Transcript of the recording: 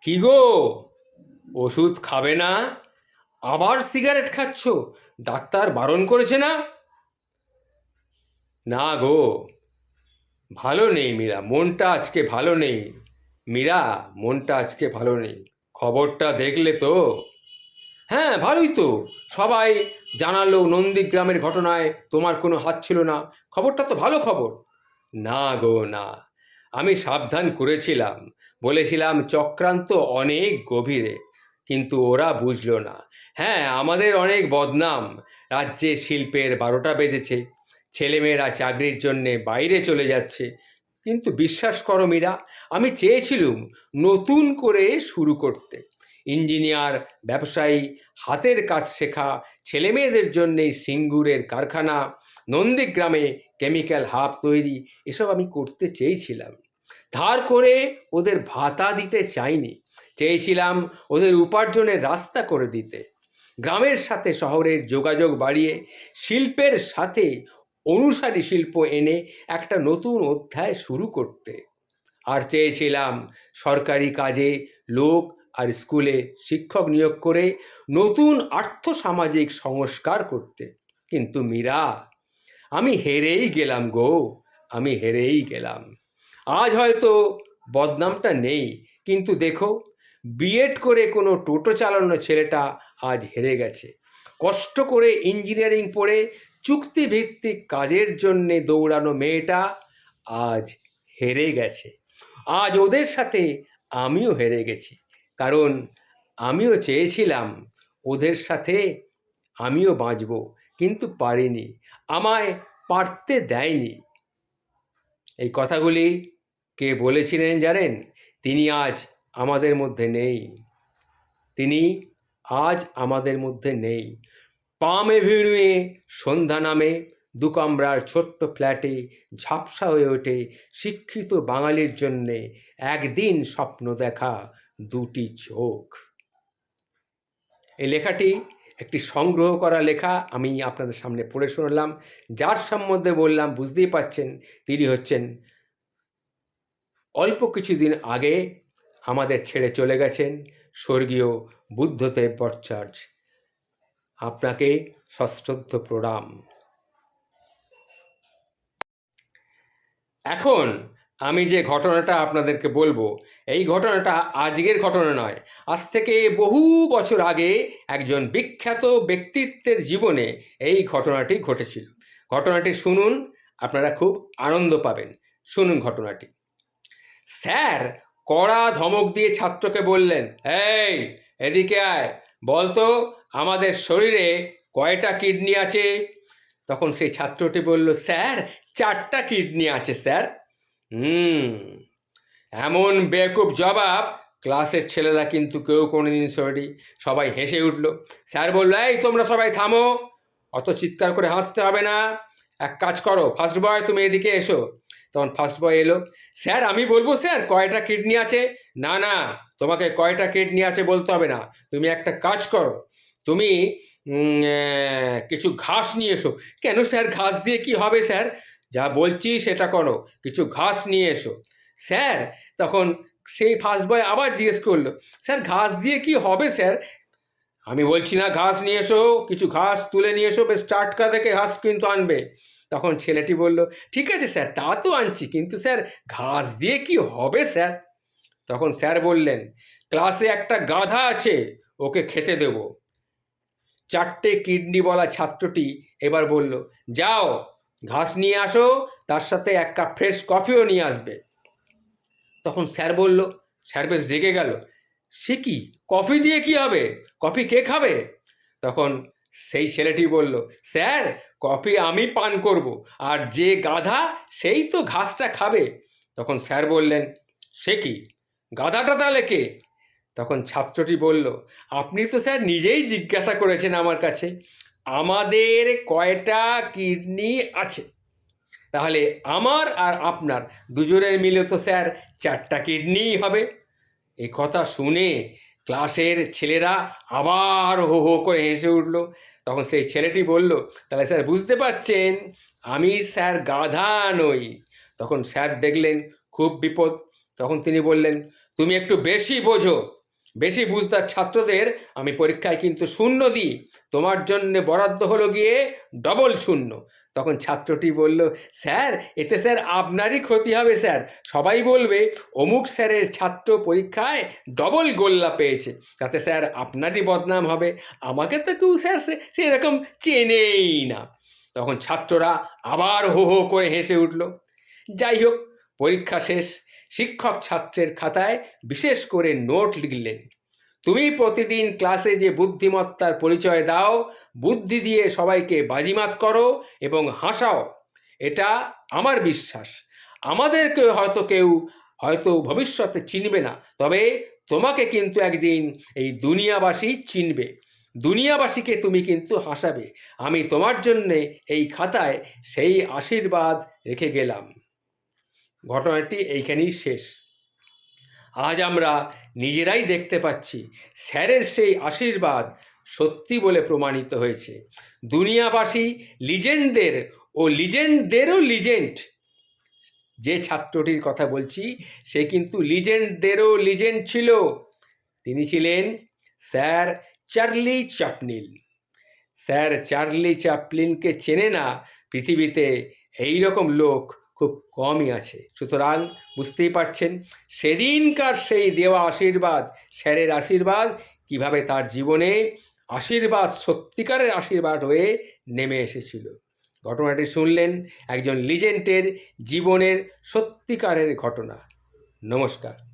কি গো, ওষুধ খাবে না? আবার সিগারেট খাচ্ছ? ডাক্তার বারণ করেছে না? না গো, ভালো নেই মীরা, মনটা আজকে ভালো নেই। মীরা, মনটা আজকে ভালো নেই। খবরটা দেখলে তো? হ্যাঁ, ভালোই তো। সবাই জানালো নন্দীগ্রামের ঘটনায় তোমার কোনো হাত ছিল না। খবরটা তো ভালো খবর। না গো না, আমি সাবধান করেছিলাম, বলেছিলাম চক্রান্ত অনেক গভীরে, কিন্তু ওরা বুঝলো না। হ্যাঁ, আমাদের অনেক বদনাম, রাজ্যে শিল্পের 12টা বেজেছে, ছেলেমেয়েরা চাকরির জন্যে বাইরে চলে যাচ্ছে। কিন্তু বিশ্বাস করো মীরা, আমি চেয়েছিলুম নতুন করে শুরু করতে। ইঞ্জিনিয়ার, ব্যবসায়ী, হাতের কাজ শেখা ছেলেমেয়েদের জন্যে সিঙ্গুরের কারখানা, নন্দীগ্রামে কেমিক্যাল হাব তৈরি, এসব আমি করতে চেয়েছিলাম। ধার করে ওদের ভাতা দিতে চাইনি, চেয়েছিলাম ওদের উপার্জনের রাস্তা করে দিতে, গ্রামের সাথে শহরের যোগাযোগ বাড়িয়ে শিল্পের সাথে অনুসারী শিল্প এনে একটা নতুন অধ্যায় শুরু করতে। আর চেয়েছিলাম সরকারি কাজে লোক আর স্কুলে শিক্ষক নিয়োগ করে নতুন আর্থসামাজিক সংস্কার করতে। কিন্তু মীরা, আমি হেরেই গেলাম গো, আমি হেরেই গেলাম। আজ হয়তো বদনামটা নেই, কিন্তু দেখো, বিএড করে কোনো টোটো চালানো ছেলেটা আজ হেরে গেছে। কষ্ট করে ইঞ্জিনিয়ারিং পড়ে চুক্তিভিত্তিক কাজের জন্যে দৌড়ানো মেয়েটা আজ হেরে গেছে। আজ ওদের সাথে আমিও হেরে গেছি, কারণ আমিও চেয়েছিলাম ওদের সাথে আমিও বাঁচব, কিন্তু পারিনি, আমায় পারতে দেয়নি। এই কথাগুলি কে বলেছিলেন জানেন? তিনি আজ আমাদের মধ্যে নেই। তিনি আজ আমাদের মধ্যে নেই। পাম এভিনিউয়ে সন্ধ্যা নামে দুকামরার ছোট্ট ফ্ল্যাটে ঝাপসা হয়ে ওঠে শিক্ষিত বাঙালির জন্যে একদিন স্বপ্ন দেখা দুটি চোখ। এই লেখাটি একটি সংগ্রহ করা লেখা, আমি আপনাদের সামনে পড়ে শোনালাম। যার সম্বন্ধে বললাম বুঝতেই পাচ্ছেন, তিনি হচ্ছেন অল্প কিছুদিন আগে আমাদের ছেড়ে চলে গেছেন স্বর্গীয় বুদ্ধদেব ভট্টাচার্য। আপনাকে সশ্রদ্ধ প্রণাম। এখন আমি যে ঘটনাটা আপনাদেরকে বলবো, এই ঘটনাটা আজকের ঘটনা নয়, আজ থেকে বহু বছর আগে একজন বিখ্যাত ব্যক্তিত্বের জীবনে এই ঘটনাটি ঘটেছিল। ঘটনাটি শুনুন, আপনারা খুব আনন্দ পাবেন। শুনুন ঘটনাটি। স্যার কড়া ধমক দিয়ে ছাত্রকে বললেন, এই এদিকে আয়, বলতো আমাদের শরীরে কয়টা কিডনি আছে? তখন সেই ছাত্রটি বলল, স্যার 4টা কিডনি আছে স্যার। এমন বেকুব জবাব ক্লাসের ছেলেরা কিন্তু কেউ কোনোদিন শোনেনি। সবাই হেসে উঠল। স্যার বলল, এই তোমরা সবাই থামো, অত চিৎকার করে হাসতে হবে না। এক কাজ করো, ফার্স্ট বয় তুমি এদিকে এসো। তখন ফার্স্ট বয় এলো। স্যার আমি বলবো স্যার কয়টা কিডনি আছে? না না, তোমাকে কয়টা কিডনি আছে বলতে হবে না, তুমি একটা কাজ করো, তুমি কিছু ঘাস নিয়ে এসো। কেন স্যার, ঘাস দিয়ে কি হবে স্যার? যা বলছি সেটা করো, কিছু ঘাস নিয়ে এসো। স্যার তখন সেই ফার্স্ট বয় আবার জিজ্ঞেস করলো, স্যার ঘাস দিয়ে কি হবে স্যার? আমি বলছি না ঘাস নিয়ে এসো, কিছু ঘাস তুলে নিয়ে এসো, বেশ টাটকা থেকে ঘাস কিন্তু আনবে। তখন ছেলেটি বলল, ঠিক আছে স্যার, তা তো আনছি, কিন্তু স্যার ঘাস দিয়ে কি হবে স্যার? তখন স্যার বললেন, ক্লাসে একটা গাধা আছে, ওকে খেতে দেব। 4টে কিডনিওয়ালা ছাত্রটি এবার বলল, যাও ঘাস নিয়ে আসো, তার সাথে 1 কাপ ফ্রেশ কফিও নিয়ে আসবে। তখন স্যার বলল, স্যার বেশ রেগে গেল, সে কি, কফি দিয়ে কি হবে? কফি কে খাবে? তখন সেই ছেলেটি বলল, স্যার কফি আমি পান করব, আর যে গাধা সেই তো ঘাসটা খাবে। তখন স্যার বললেন, সে কি, গাধাটা তাহলে কে? তখন ছাত্রটি বলল, আপনি তো স্যার নিজেই জিজ্ঞাসা করেছেন আমার কাছে, আমাদের কয়টা কিডনি আছে, তাহলে আমার আর আপনার দুজনের মিলে তো স্যার 4টা কিডনিই হবে। এই কথা শুনে ক্লাসের ছেলেরা আবার হো হো করে হেসে উঠল। তখন সেই ছেলেটি বলল, তাহলে স্যার বুঝতে পারছেন আমি স্যার গাধা নই। তখন স্যার দেখলেন খুব বিপদ। তখন তিনি বললেন, তুমি একটু বেশি বোঝো। বেশি বুঝতার ছাত্রদের আমি পরীক্ষায় কিন্তু শূন্য দিই, তোমার জন্যে বরাদ্দ হলো গিয়ে ডবল শূন্য। তখন ছাত্রটি বলল, স্যার এতে স্যার আপনারই ক্ষতি হবে স্যার, সবাই বলবে অমুক স্যারের ছাত্র পরীক্ষায় ডবল গোল্লা পেয়েছে, তাতে স্যার আপনারই বদনাম হবে, আমাকে তো কেউ স্যার সেরকম চেনেই না। তখন ছাত্ররা আবার হো হো করে হেসে উঠল। যাই হোক, পরীক্ষা শেষ। শিক্ষক ছাত্রের খাতায় বিশেষ করে নোট লিখলেন, তুমি প্রতিদিন ক্লাসে যে বুদ্ধিমত্তার পরিচয় দাও, বুদ্ধি দিয়ে সবাইকে বাজিমাত করো এবং হাসাও, এটা আমার বিশ্বাস। আমাদেরকে হয়তো ভবিষ্যতে চিনবে না, তবে তোমাকে কিন্তু একদিন এই দুনিয়াবাসী চিনবে। দুনিয়াবাসীকে তুমি কিন্তু হাসাবে। আমি তোমার জন্যে এই খাতায় সেই আশীর্বাদ রেখে গেলাম। ঘটনাটি এইখানেই শেষ। আজ আমরা নিজেরাই দেখতে পাচ্ছি স্যারের সেই আশীর্বাদ সত্যি বলে প্রমাণিত হয়েছে। দুনিয়াবাসী লিজেন্ডদেরও লিজেন্ড। যে ছাত্রটির কথা বলছি সে কিন্তু লিজেন্ডদেরও লিজেন্ড ছিল। তিনি ছিলেন sir Charlie Chaplin. Sir Charlie চ্যাপলিনকে চেনে না পৃথিবীতে এই রকম লোক খুব কমই আছে। সুতরাং বুঝতেই পারছেন সেদিনকার সেই দেওয়া আশীর্বাদ, স্যারের আশীর্বাদ, কিভাবে তার জীবনে আশীর্বাদ, সত্যিকারের আশীর্বাদ হয়ে নেমে এসেছিল। ঘটনাটি শুনলেন একজন লিজেন্ডের জীবনের সত্যিকারের ঘটনা। নমস্কার।